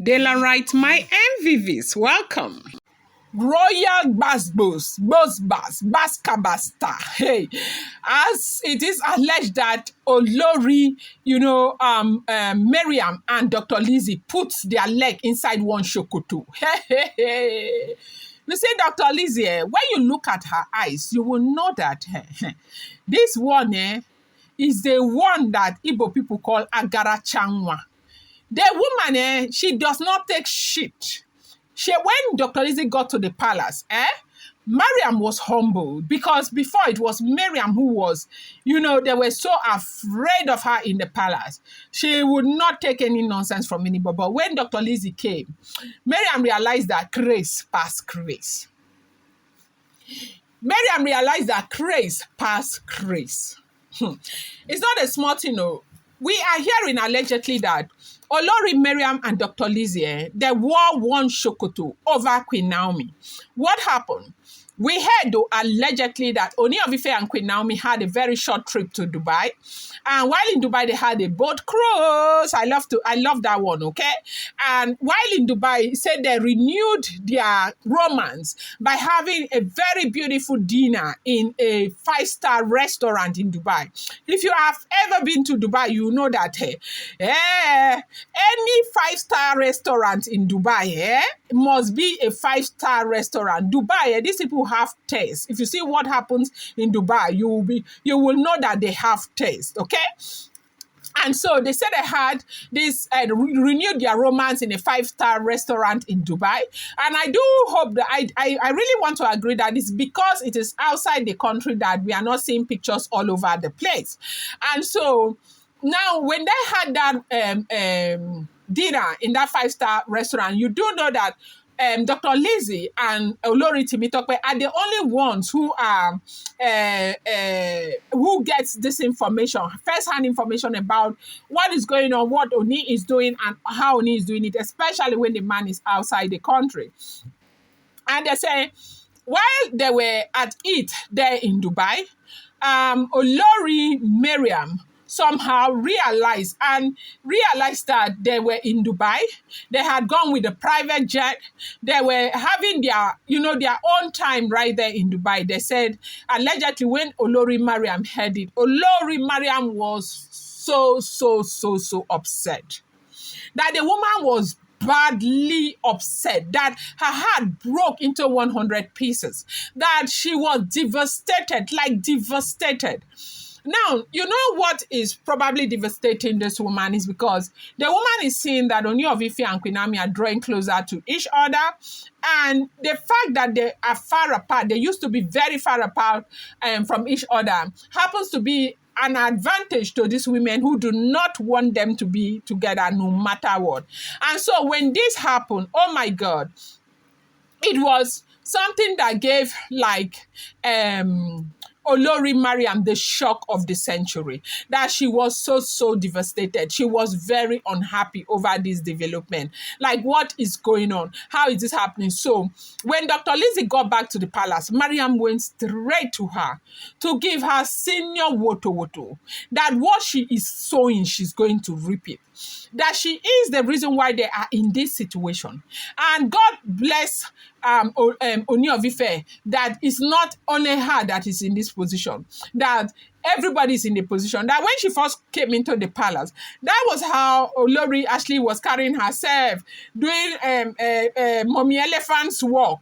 Daylight, my MVVs, welcome. Royal Basbos, Bosbas, Baskabasta. Hey, as it is alleged that Olori, Miriam and Dr. Lizzy put their leg inside one shokoto. Hey. You see, Dr. Lizzy, when you look at her eyes, you will know that this one is the one that Igbo people call Agara Changwa. The woman, she does not take shit. When Dr. Lizzy got to the palace, Mariam was humbled because before it was Mariam who was, they were so afraid of her in the palace. She would not take any nonsense from anybody. But when Dr. Lizzy came, Mariam realized that grace passed grace. Mariam realized that grace passed grace. It's not a small thing, no. We are hearing allegedly that Olori Miriam and Dr. Lizzy, they wore one shokoto over Queen Naomi. What happened? We heard, though, allegedly that Ooni of Ife and Queen Naomi had a very short trip to Dubai. And while in Dubai, they had a boat cruise. I love that one, okay? And while in Dubai, said they renewed their romance by having a very beautiful dinner in a 5-star restaurant in Dubai. If you have ever been to Dubai, you know that any 5-star restaurant in Dubai must be a 5-star restaurant. Dubai, these people have taste. If you see what happens in Dubai, you will know that they have taste, okay? And so they said they had this renewed their romance in a 5-star restaurant in Dubai. And I do hope that I really want to agree that it's because it is outside the country that we are not seeing pictures all over the place. And so now when they had that dinner in that 5-star restaurant, you do know that Dr. Lizzy and Olori Timitope are the only ones who are who gets this information, first-hand information about what is going on, what Ooni is doing, and how Ooni is doing it, especially when the man is outside the country. And they say, while they were at it there in Dubai, Olori Miriam somehow realized that they were in Dubai. They had gone with a private jet. They were having their own time right there in Dubai. They said, allegedly, when Olori Miriam heard it, Olori Miriam was so upset. That the woman was badly upset, that her heart broke into 100 pieces, that she was devastated. Now, you know what is probably devastating this woman is because the woman is seeing that Ooni of Ife and Queen Naomi are drawing closer to each other. And the fact that they are far apart, they used to be very far apart from each other, happens to be an advantage to these women who do not want them to be together no matter what. And so when this happened, oh my God, it was something that gave Olori Miriam the shock of the century, that she was so devastated. She was very unhappy over this development. Like, what is going on? How is this happening? So when Dr. Lizzy got back to the palace, Mariam went straight to her to give her senior woto, that what she is sowing, she's going to reap it. That she is the reason why they are in this situation. And God bless Ooni of Ife, that it's not only her that is in this position, that everybody is in the position. That when she first came into the palace, that was how Olori Ashley was carrying herself, doing mommy elephant's walk,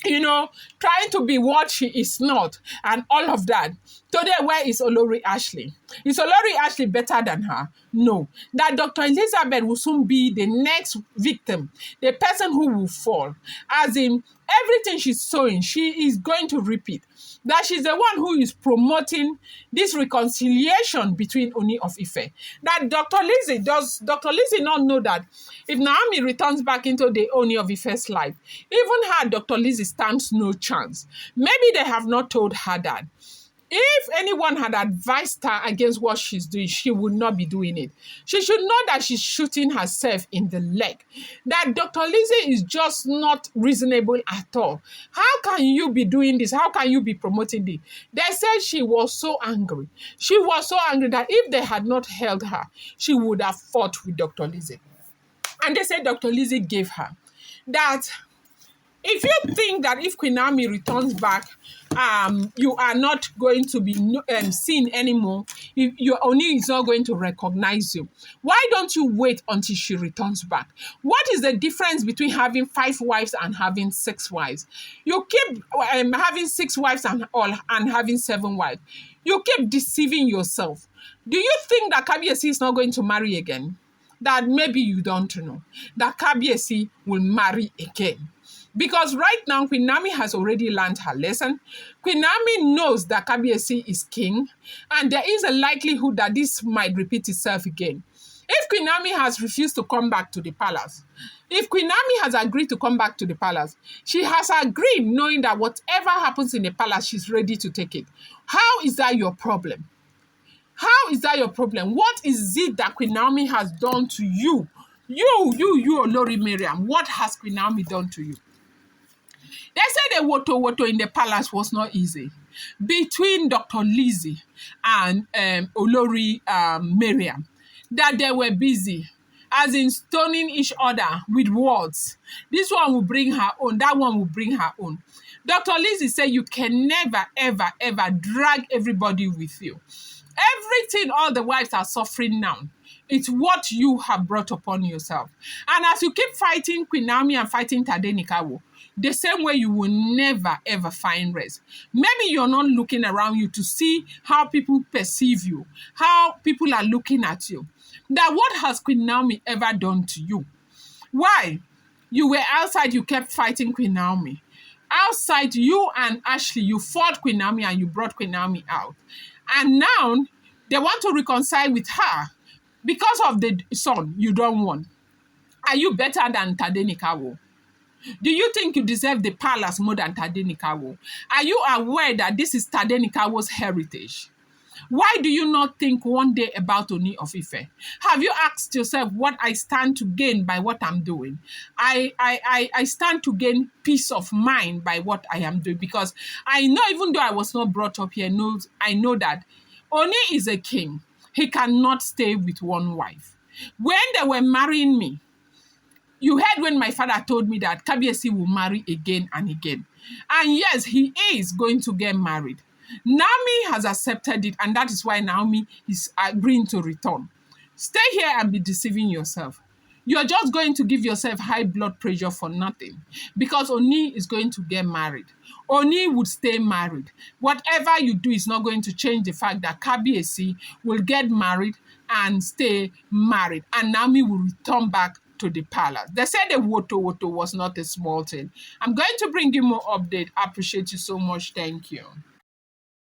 trying to be what she is not, and all of that. Today, where is Olori Ashley? Is Olori Ashley better than her? No. That Dr. Elizabeth will soon be the next victim, the person who will fall. As in, everything she's sowing, she is going to repeat. That she's the one who is promoting this reconciliation between Ooni of Ife. That Dr. Lizzy not know that if Naomi returns back into the Ooni of Ife's life, even her, Dr. Lizzy, stands no chance. Maybe they have not told her that. If anyone had advised her against what she's doing, she would not be doing it. She should know that she's shooting herself in the leg. That Dr. Lizzy is just not reasonable at all. How can you be doing this? How can you be promoting this? They said she was so angry. She was so angry that if they had not held her, she would have fought with Dr. Lizzy. And they said Dr. Lizzy gave her that if you think that if Queen Naomi returns back, you are not going to be seen anymore, if your Ooni is not going to recognize you, why don't you wait until she returns back? What is the difference between having 5 wives and having 6 wives? You keep having 6 wives and having 7 wives. You keep deceiving yourself. Do you think that Kabiyesi is not going to marry again? That maybe you don't know. That Kabiyesi will marry again. Because right now, Queen Naomi has already learned her lesson. Queen Naomi knows that Kabiyesi is king, and there is a likelihood that this might repeat itself again. If Queen Naomi has refused to come back to the palace, if Queen Naomi has agreed to come back to the palace, she has agreed knowing that whatever happens in the palace, she's ready to take it. How is that your problem? How is that your problem? What is it that Queen Naomi has done to you? You, Olori Miriam, what has Queen Naomi done to you? They said the woto in the palace was not easy. Between Dr. Lizzy and Olori Miriam, that they were busy, as in stoning each other with words. This one will bring her own, that one will bring her own. Dr. Lizzy said you can never, ever, ever drag everybody with you. Everything all the wives are suffering now, it's what you have brought upon yourself. And as you keep fighting Queen Naomi and fighting Tadenikawo, the same way you will never ever find rest. Maybe you're not looking around you to see how people perceive you, how people are looking at you. That what has Queen Naomi ever done to you? Why? You were outside, you kept fighting Queen Naomi. Outside, you and Ashley, you fought Queen Naomi and you brought Queen Naomi out. And now they want to reconcile with her because of the son you don't want. Are you better than Tadenikawo? Do you think you deserve the palace more than Tadenikawo? Are you aware that this is Tadenikawo's heritage? Why do you not think one day about Ooni of Ife? Have you asked yourself what I stand to gain by what I'm doing? I stand to gain peace of mind by what I am doing, because I know, even though I was not brought up here, I know that Ooni is a king. He cannot stay with one wife. When they were marrying me, you heard when my father told me that Kabiyesi will marry again and again. And yes, he is going to get married. Naomi has accepted it, and that is why Naomi is agreeing to return. Stay here and be deceiving yourself. You're just going to give yourself high blood pressure for nothing, because Ooni is going to get married. Ooni would stay married. Whatever you do is not going to change the fact that Kabiyesi will get married and stay married, and Naomi will return back to the palace. They said the woto was not a small thing. I'm going to bring you more update. I appreciate you so much. Thank you.